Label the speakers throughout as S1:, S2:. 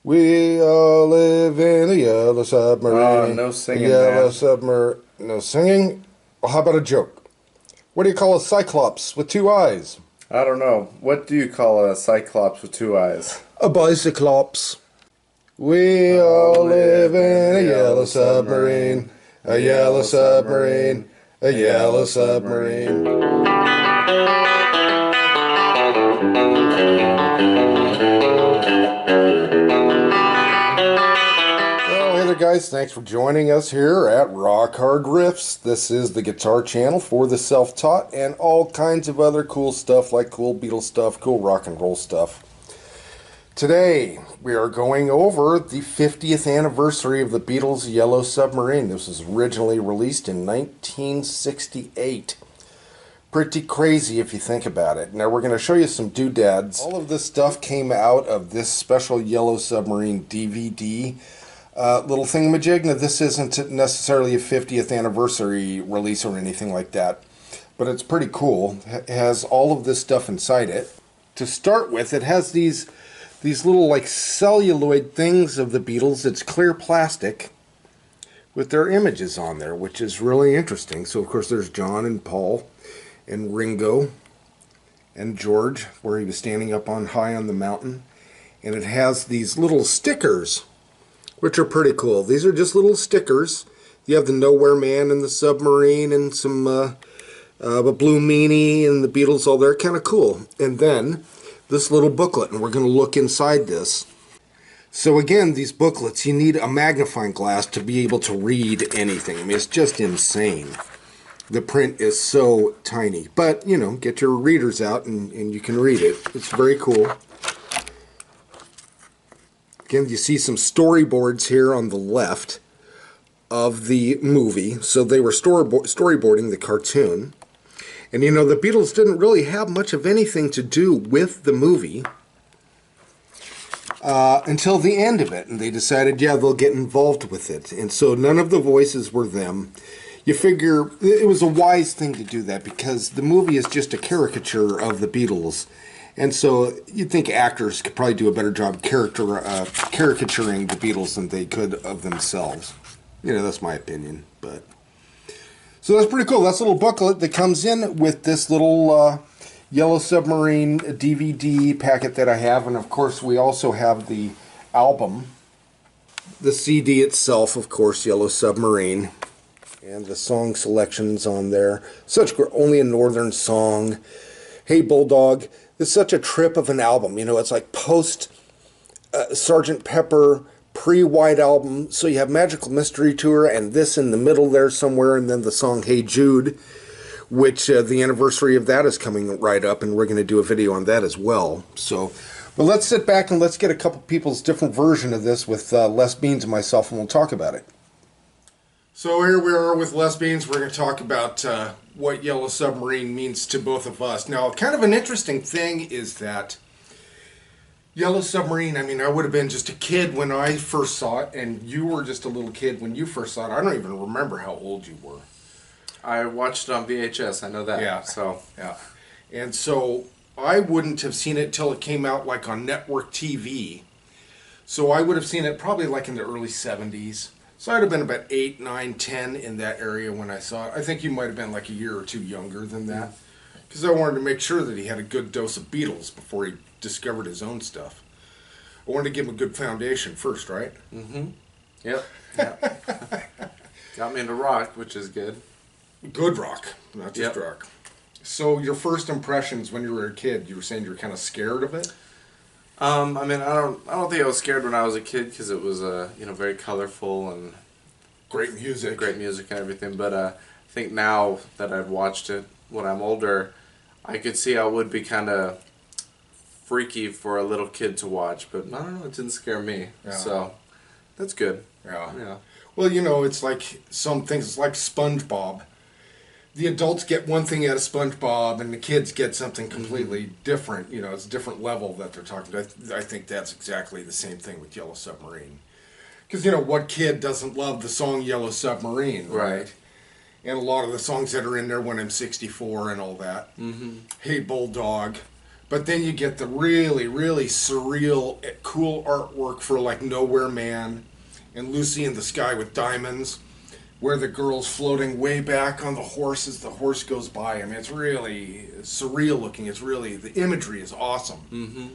S1: We all live in a yellow submarine.
S2: Oh, no singing,
S1: Yellow
S2: man.
S1: submarine. No singing? Well, how about a joke? What do you call a cyclops with two eyes?
S2: I don't know. What do you call a cyclops with two eyes?
S1: A bicyclops. We all live in a yellow submarine. A yellow submarine. A yellow submarine. Well, hey there guys, thanks for joining us here at Rock Hard Riffs. This is the guitar channel for the self-taught and all kinds of other cool stuff like cool Beatles stuff, cool rock and roll stuff. Today, we are going over the 50th anniversary of the Beatles' Yellow Submarine. This was originally released in 1968. Pretty crazy if you think about it. Now we're going to show you some doodads. All of this stuff came out of this special Yellow Submarine DVD little thingamajig. Now this isn't necessarily a 50th anniversary release or anything like that, but it's pretty cool. It has all of this stuff inside it. To start with, it has these little like celluloid things of the Beatles. It's clear plastic with their images on there, which is really interesting. So of course there's John and Paul and Ringo and George, where he was standing up on high on the mountain. And it has these little stickers, which are pretty cool. These are just little stickers. You have the Nowhere Man and the submarine and some a blue meanie and the Beatles all there. Kind of cool. And then this little booklet, and we're going to look inside this. So again, these booklets, you need a magnifying glass to be able to read anything. I mean, it's just insane. The print is so tiny. But, you know, get your readers out and you can read it. It's very cool. Again, you see some storyboards here on the left of the movie. So they were storyboarding the cartoon. And you know, the Beatles didn't really have much of anything to do with the movie until the end of it. And they decided, yeah, they'll get involved with it. And so none of the voices were them. You figure it was a wise thing to do that because the movie is just a caricature of the Beatles. And so you'd think actors could probably do a better job caricaturing the Beatles than they could of themselves. You know, that's my opinion. But so that's pretty cool. That's a little booklet that comes in with this little Yellow Submarine DVD packet that I have. And of course, we also have the album. The CD itself, of course, Yellow Submarine. And the song selections on there. Only a Northern Song. Hey Bulldog. It's such a trip of an album. You know, it's like post Sgt. Pepper, pre-White Album. So you have Magical Mystery Tour and this in the middle there somewhere. And then the song Hey Jude, which the anniversary of that is coming right up. And we're going to do a video on that as well. So, but let's sit back and let's get a couple people's different version of this with Les Beans and myself, and we'll talk about it. So here we are with Les Beans. We're going to talk about what Yellow Submarine means to both of us. Now, kind of an interesting thing is that Yellow Submarine, I mean, I would have been just a kid when I first saw it, and you were just a little kid when you first saw it. I don't even remember how old you were.
S2: I watched it on VHS, I know that.
S1: Yeah.
S2: So,
S1: yeah. And so I wouldn't have seen it till it came out like on network TV. So I would have seen it probably like in the early 70s. So I'd have been about 8, 9, 10 in that area when I saw it. I think you might have been like a year or two younger than that. Because I wanted to make sure that he had a good dose of Beatles before he discovered his own stuff. I wanted to give him a good foundation first, right?
S2: mm-hmm. Yep. Got me into rock, which is good.
S1: Good rock, not just rock. So your first impressions when you were a kid, you were saying you were kind of scared of it?
S2: I mean, I don't think I was scared when I was a kid because it was very colorful and
S1: great music
S2: and everything. But I think now that I've watched it when I'm older, I could see how it would be kind of freaky for a little kid to watch. But I don't know, it didn't scare me. Yeah. So that's good.
S1: Yeah. Well, you know, it's like some things. It's like SpongeBob. The adults get one thing out of SpongeBob, and the kids get something completely different. You know, it's a different level that they're talking about. I think that's exactly the same thing with Yellow Submarine. Because, you know, what kid doesn't love the song Yellow Submarine, right? And a lot of the songs that are in there, When I'm 64 and all that. Mm-hmm. Hey Bulldog, But then you get the really, really surreal, cool artwork for like Nowhere Man and Lucy in the Sky with Diamonds, where the girl's floating way back on the horse as the horse goes by. I mean, it's really surreal looking. It's really, the imagery is awesome.
S2: Mm-hmm.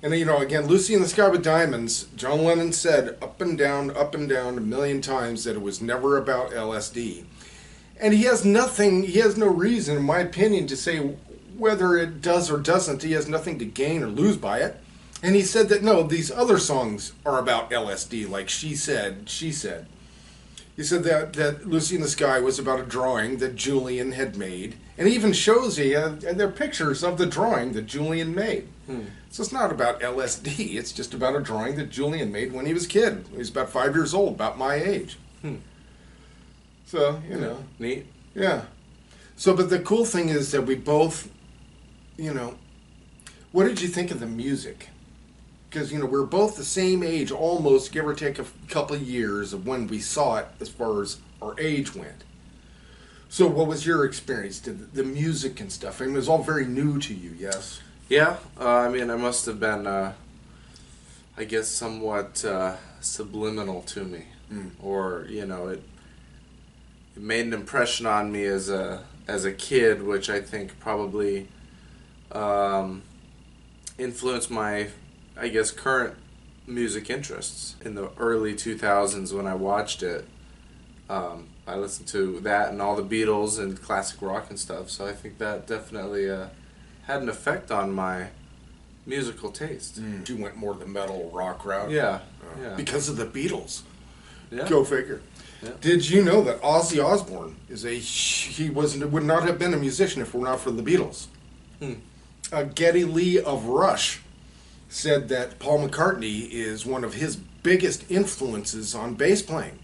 S1: And then, you know, again, Lucy in the Sky with Diamonds, John Lennon said up and down a million times that it was never about LSD. And he has no reason, in my opinion, to say whether it does or doesn't. He has nothing to gain or lose by it. And he said that, no, these other songs are about LSD, like She Said. He said that Lucy in the Sky was about a drawing that Julian had made. And he even shows you, there are pictures of the drawing that Julian made. So it's not about LSD, it's just about a drawing that Julian made when he was a kid. He was about 5 years old, about my age. So, you know.
S2: Neat.
S1: Yeah. So, but the cool thing is that we both, you know, what did you think of the music? Because, you know, we're both the same age, almost, give or take a couple of years of when we saw it as far as our age went. So what was your experience? Did the music and stuff, I mean, it was all very new to you, yes?
S2: Yeah, I mean, I must have been, I guess, somewhat subliminal to me. Or, you know, it made an impression on me as a kid, which I think probably influenced my, I guess, current music interests. In the early 2000s when I watched it, I listened to that and all the Beatles and classic rock and stuff, so I think that definitely had an effect on my musical taste.
S1: You went more the metal rock route?
S2: Yeah.
S1: Because of the Beatles.
S2: Yeah.
S1: Go figure.
S2: Yeah.
S1: Did you know that Ozzy Osbourne would not have been a musician if it were not for the Beatles? Geddy Lee of Rush said that Paul McCartney is one of his biggest influences on bass playing.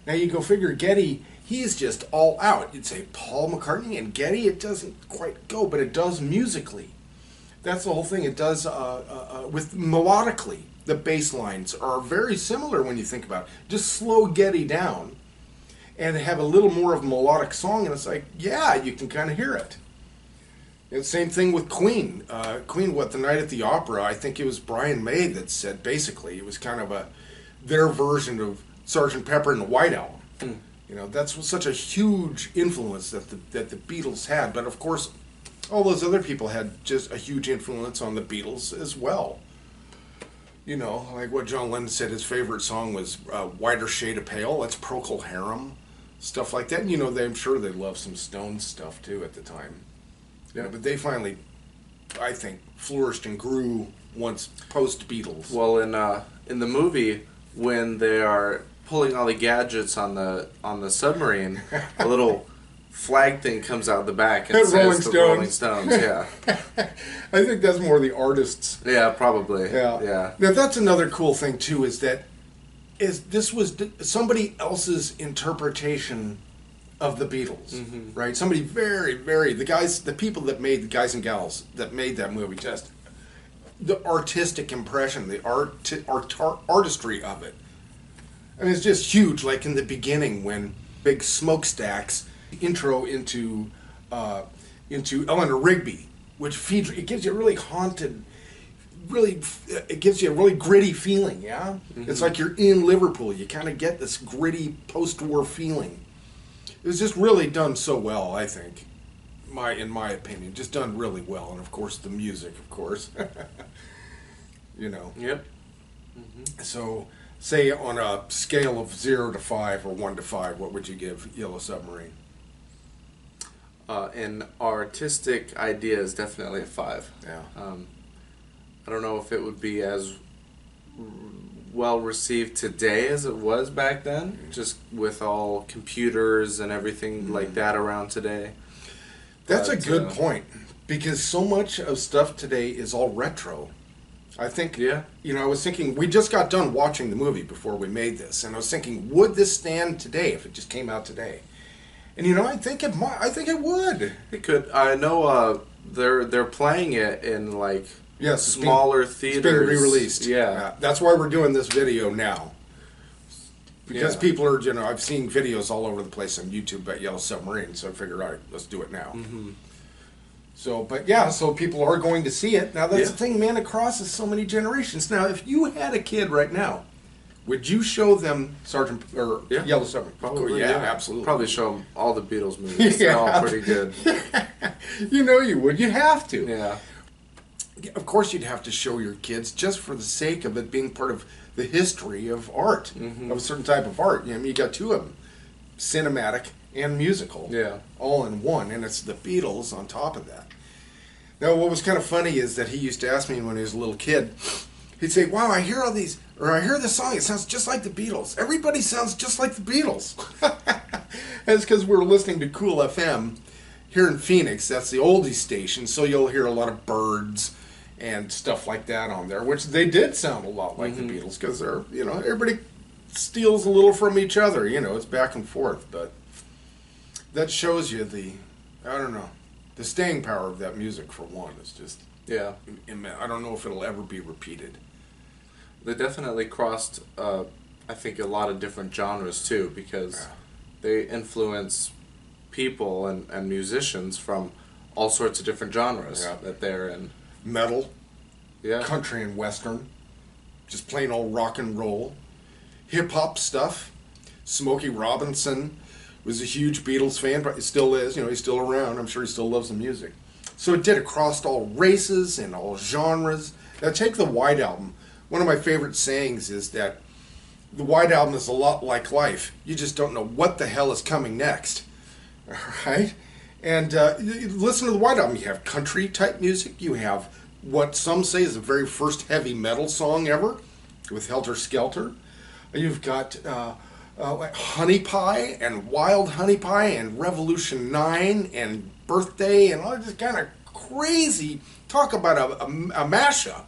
S1: Now you go figure, Geddy, he's just all out. You'd say Paul McCartney and Geddy, it doesn't quite go, but it does musically. That's the whole thing. It does with melodically. The bass lines are very similar when you think about it. Just slow Geddy down and have a little more of a melodic song, and it's like, yeah, you can kind of hear it. And same thing with Queen. Queen, the Night at the Opera, I think it was Brian May that said, basically, it was kind of their version of Sgt. Pepper and the White Album. You know, that's such a huge influence that the Beatles had. But of course, all those other people had just a huge influence on the Beatles as well. You know, like what John Lennon said, his favorite song was Whiter Shade of Pale. That's Procol Harum, stuff like that. And, you know, I'm sure they loved some Stones stuff too at the time. Yeah, but they finally, I think, flourished and grew once post-Beatles.
S2: Well, in the movie, when they are pulling all the gadgets on the submarine, a little flag thing comes out the back and says the Rolling Stones. Yeah.
S1: I think that's more the artists.
S2: Yeah, probably.
S1: Yeah. Now that's another cool thing too, is this was somebody else's interpretation of the Beatles, right? Somebody the people that made the guys and gals that made that movie, just the artistic impression, the artistry of it. I mean, it's just huge. Like in the beginning, when big smokestacks intro into Eleanor Rigby, which it gives you a really haunted, it gives you a really gritty feeling. Yeah, it's like you're in Liverpool. You kind of get this gritty post-war feeling. It was just really done so well, I think. In my opinion, just done really well, and of course the music, of course. You know.
S2: Yep.
S1: So, say on a scale of 0 to 5 or 1 to 5, what would you give Yellow Submarine?
S2: An artistic idea is definitely a 5.
S1: Yeah.
S2: I don't know if it would be as well received today as it was back then, just with all computers and everything like that around today.
S1: That's a good point, because so much of stuff today is all retro. I think, you know, I was thinking, we just got done watching the movie before we made this, and I was thinking, would this stand today if it just came out today? And, you know, I think it might. I think it would.
S2: It could. I know they're playing it in, like, smaller theaters.
S1: It's been re-released.
S2: Yeah.
S1: That's why we're doing this video now. Because people are, you know, I've seen videos all over the place on YouTube about Yellow Submarine, so I figured, all right, let's do it now. So, but yeah, so people are going to see it. Now, that's
S2: Yeah.
S1: the thing, man, it crosses so many generations. Now, if you had a kid right now, would you show them Sergeant or
S2: Yeah.
S1: Yellow Submarine?
S2: Probably,
S1: yeah,
S2: yeah.
S1: absolutely.
S2: Probably show them all the Beatles movies. They're all pretty good.
S1: You know you would. You have to.
S2: Yeah.
S1: Of course, you'd have to show your kids just for the sake of it being part of the history of art, of a certain type of art. I mean, you got two of them, cinematic and musical,
S2: Yeah.
S1: all in one, and it's the Beatles on top of that. Now, what was kind of funny is that he used to ask me when he was a little kid, he'd say, wow, I hear all these, or I hear this song, it sounds just like the Beatles. Everybody sounds just like the Beatles. That's because we were listening to Cool FM here in Phoenix. That's the oldies station, so you'll hear a lot of Birds and stuff like that on there, which they did sound a lot like the Beatles, because they're, you know, everybody steals a little from each other, you know, it's back and forth, but that shows you the, I don't know, the staying power of that music, for one, is just,
S2: Yeah.
S1: I don't know if it'll ever be repeated.
S2: They definitely crossed, I think, a lot of different genres too, because they influence people and musicians from all sorts of different genres that they're in.
S1: Metal,
S2: Yeah.
S1: country and western, just plain old rock and roll, hip-hop stuff. Smokey Robinson was a huge Beatles fan, but he still is, you know, he's still around. I'm sure he still loves the music. So it did across all races and all genres. Now take the White Album. One of my favorite sayings is that the White Album is a lot like life. You just don't know what the hell is coming next. All right? And you listen to the White Album. You have country-type music. You have what some say is the very first heavy metal song ever with Helter Skelter. You've got Honey Pie and Wild Honey Pie and Revolution 9 and Birthday and all this kind of crazy, talk about a mashup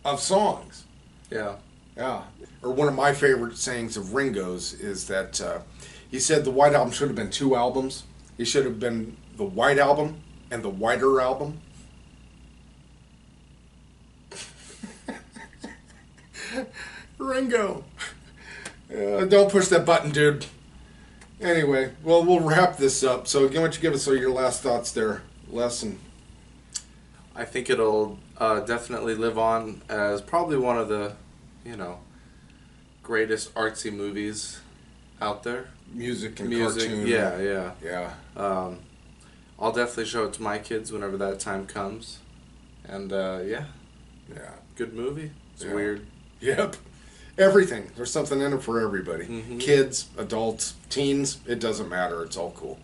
S1: of songs.
S2: Yeah.
S1: Yeah. Or one of my favorite sayings of Ringo's is that he said the White Album should have been two albums. It should have been the White Album and the Whiter Album. Ringo. Don't push that button, dude. Anyway, well, we'll wrap this up. So, why don't you give us your last thoughts there, Les?
S2: I think it'll definitely live on as probably one of the, you know, greatest artsy movies out there.
S1: Music and
S2: Music,
S1: cartoon.
S2: yeah.
S1: Yeah.
S2: I'll definitely show it to my kids whenever that time comes. And yeah, good movie. It's weird.
S1: Yep. Everything. There's something in it for everybody. Kids, adults, teens, it doesn't matter. It's all cool.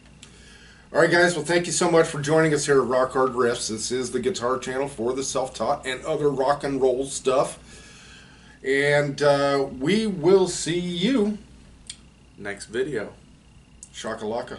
S1: All right, guys. Well, thank you so much for joining us here at Rock Hard Riffs. This is the guitar channel for the self-taught and other rock and roll stuff. And we will see you
S2: Next video.
S1: Shakalaka.